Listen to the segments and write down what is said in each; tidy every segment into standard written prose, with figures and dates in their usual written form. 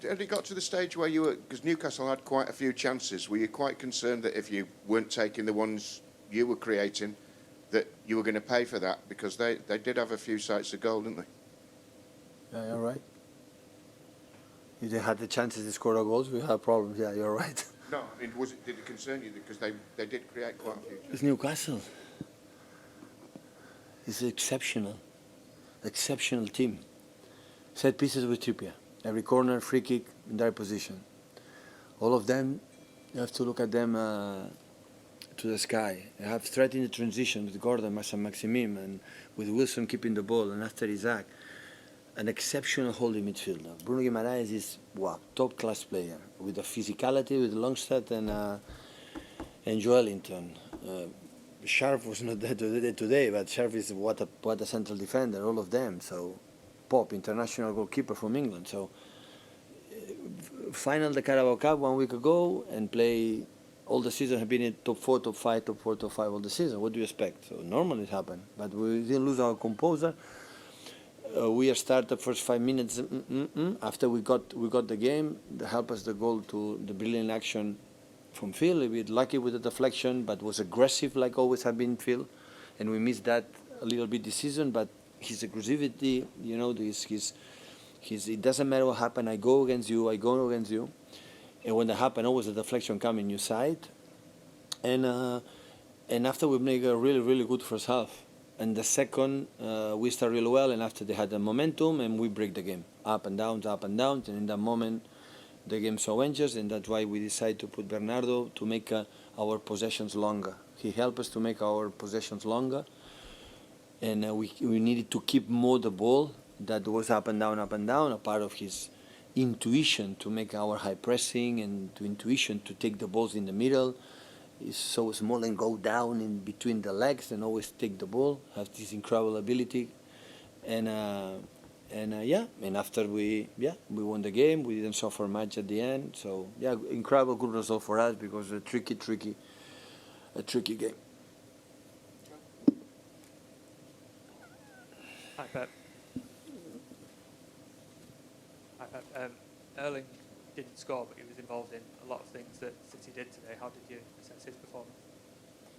had it got to the stage where you were, because Newcastle had quite a few chances, were you quite concerned that if you weren't taking the ones you were creating, that you were going to pay for that? Because they did have a few sights of goal, didn't they? Yeah, you're right. If they had the chances to score our goals, we had problems. Yeah, you're right. No, I mean, did it concern you? Because they did create quite a few chances. It's Newcastle. It's exceptional team. Set pieces with Trippier. Every corner, free kick, in their position. All of them, you have to look at them to the sky. They have threat in the transition with Gordon, Maximim, and with Wilson keeping the ball, and after Isaac. An exceptional holding midfielder. Bruno Guimaraes is top-class player with the physicality with Longstadt and Joelinton. Sharp was not there today, but Sharp is what a central defender. All of them. So, Pop, international goalkeeper from England. So, final the Carabao Cup 1 week ago and play all the season. Have been in top 4, top 5, top 4, top 5 all the season. What do you expect? So normally it happened, but we didn't lose our composure. We started the first 5 minutes. After we got the game, they helped us the goal to the brilliant action from Phil. We were lucky with the deflection, but was aggressive like always have been Phil, and we missed that a little bit this season. But his aggressivity, you know, it doesn't matter what happened. I go against you. And when that happened, always the deflection coming your side. And after we make a really good first half. And the second, we start really well, and after they had the momentum, and we break the game. Up and down, and in that moment, the game so changes, and that's why we decided to put Bernardo to make our possessions longer. He helped us to make our possessions longer, and we needed to keep more the ball. That was up and down, a part of his intuition to make our high pressing, and to intuition to take the balls in the middle. Is so small and go down in between the legs and always take the ball. Has this incredible ability, and after we won the game. We didn't suffer much at the end. So incredible good result for us because a tricky game. Hi Pep. Erling didn't score, but he was involved in a lot of things that City did today. How did you assess his performance?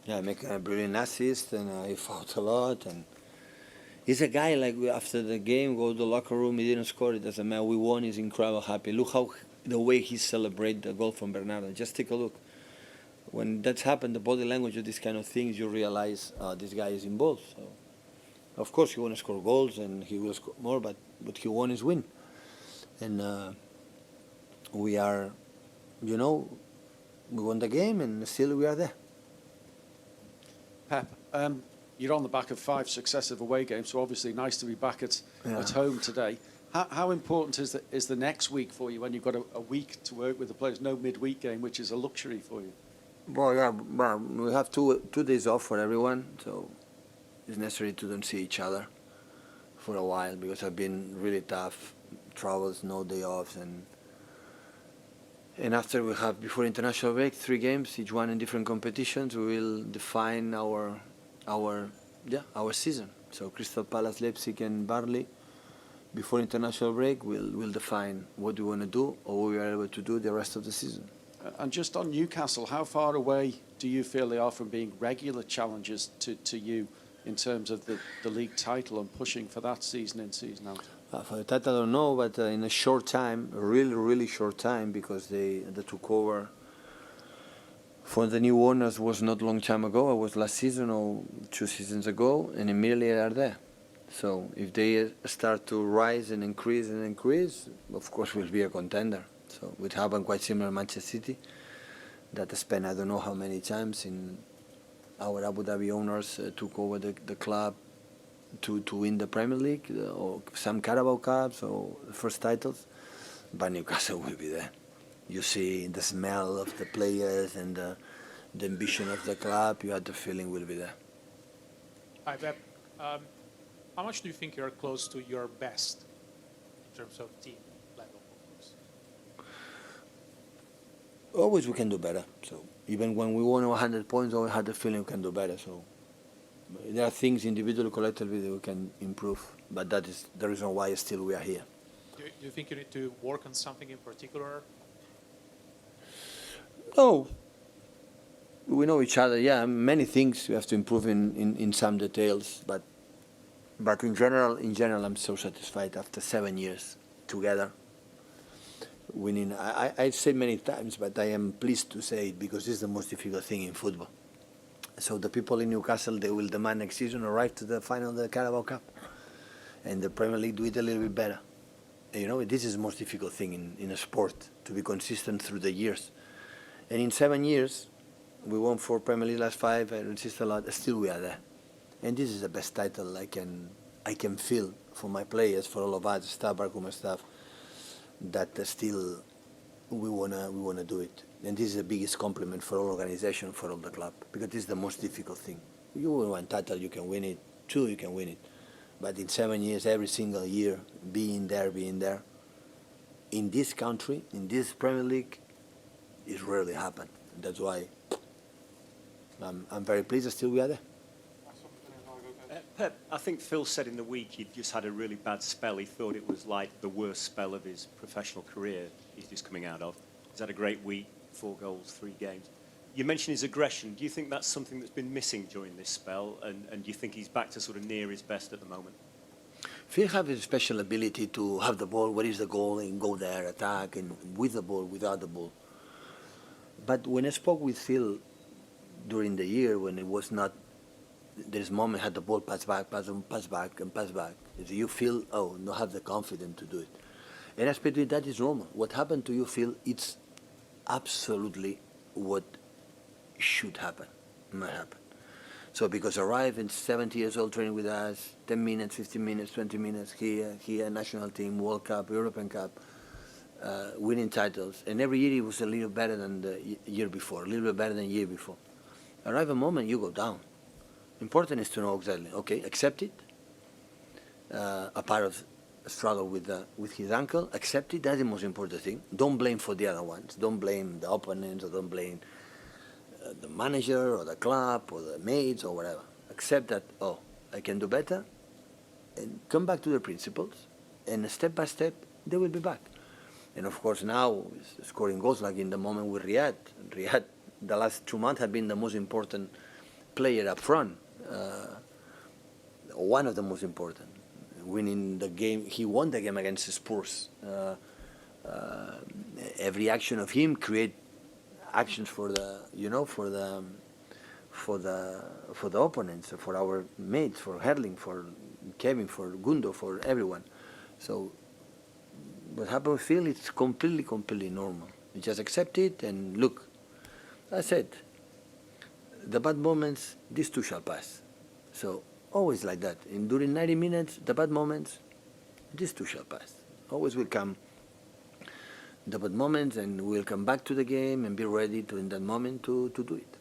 Yeah, make a brilliant assist, and he fought a lot. And he's a guy like after the game, go to the locker room, he didn't score. It doesn't matter. We won. He's incredible happy. Look how the way he celebrated the goal from Bernardo. Just take a look. When that's happened, the body language of these kind of things, you realize this guy is involved. So, of course, he want to score goals, and he will score more. But what he won is win. And we are, we won the game, and still we are there. Pep, you're on the back of 5 successive away games, so obviously nice to be back at home today. How important is the next week for you when you've got a week to work with the players? No midweek game, which is a luxury for you. Well, we have two days off for everyone, so it's necessary to don't see each other for a while because I've been really tough travels, no day offs, and after we have before international break 3 games, each one in different competitions. We will define our season. So Crystal Palace, Leipzig, and Burnley. Before international break, we'll define what we want to do or what we are able to do the rest of the season. And just on Newcastle, how far away do you feel they are from being regular challengers to you in terms of the league title and pushing for that season in, season out? For the title, I don't know, but in a short time, a really short time, because they took over for the new owners was not long time ago. It was last season or 2 seasons ago, and immediately they are there. So if they start to rise and increase, of course we'll be a contender. So it happened quite similar to Manchester City, that spent I don't know how many times in our Abu Dhabi owners took over the club to win the Premier League or some Carabao Cups or the first titles, but Newcastle will be there. You see the smell of the players and the ambition of the club, you had the feeling we'll be there. Hi, Pep. How much do you think you're close to your best in terms of team level, of course? Always we can do better. So even when we won 100 points, always had the feeling we can do better. So there are things individually, collectively that we can improve, but that is the reason why still we are here. Do you think you need to work on something in particular? No. We know each other, yeah. Many things we have to improve in some details, but in general, I'm so satisfied after 7 years together, winning. I said many times, but I am pleased to say it because it's the most difficult thing in football. So the people in Newcastle, they will demand next season arrive to the final of the Carabao Cup, and the Premier League do it a little bit better. You know, this is the most difficult thing in a sport, to be consistent through the years. And in 7 years, we won 4 Premier League, last 5, I insist a lot, still we are there. And this is the best title I can feel for my players, for all of us, staff, Barcoma staff, that still we wanna do it. And this is the biggest compliment for all organization, for all the club, because this is the most difficult thing. You win 1 title, you can win it. 2, you can win it. But in 7 years, every single year, being there, in this country, in this Premier League, it rarely happened. That's why I'm very pleased that still we are there. Pep, I think Phil said in the week he'd just had a really bad spell. He thought it was like the worst spell of his professional career he's just coming out of. He's had a great week, 4 goals, 3 games. You mentioned his aggression. Do you think that's something that's been missing during this spell? And do you think he's back to sort of near his best at the moment? Phil has a special ability to have the ball, what is the goal, and go there, attack, and with the ball, without the ball. But when I spoke with Phil during the year, when it was not, there's moment had the ball pass back, and pass back. You feel, not have the confidence to do it. And I expect that is normal. What happened to you, Phil, it's absolutely what should happen, might happen. So because arrive in 70 years old training with us, 10 minutes, 15 minutes, 20 minutes here, national team, World Cup, European Cup, winning titles. And every year he was a little better than the year before, a little bit better than the year before. Arrive a moment, you go down. Important is to know exactly, okay, accept it. A part of a struggle with his ankle, accept it, that's the most important thing. Don't blame for the other ones. Don't blame the opponents, or don't blame the manager or the club or the mates or whatever. Accept that, I can do better, and come back to the principles, and step by step they will be back. And of course now scoring goals, like in the moment with Riyadh, the last 2 months have been the most important player up front, one of the most important. Winning the game, he won the game against Spurs. Every action of him create actions for the opponents, for our mates, for Herling, for Kevin, for Gundo, for everyone. So what happened with Phil, it's completely normal. You just accept it and look. I said, the bad moments, these too shall pass. So always like that. And during 90 minutes, the bad moments, these too shall pass. Always will come the bad moments, and we'll come back to the game and be ready to, in that moment, to do it.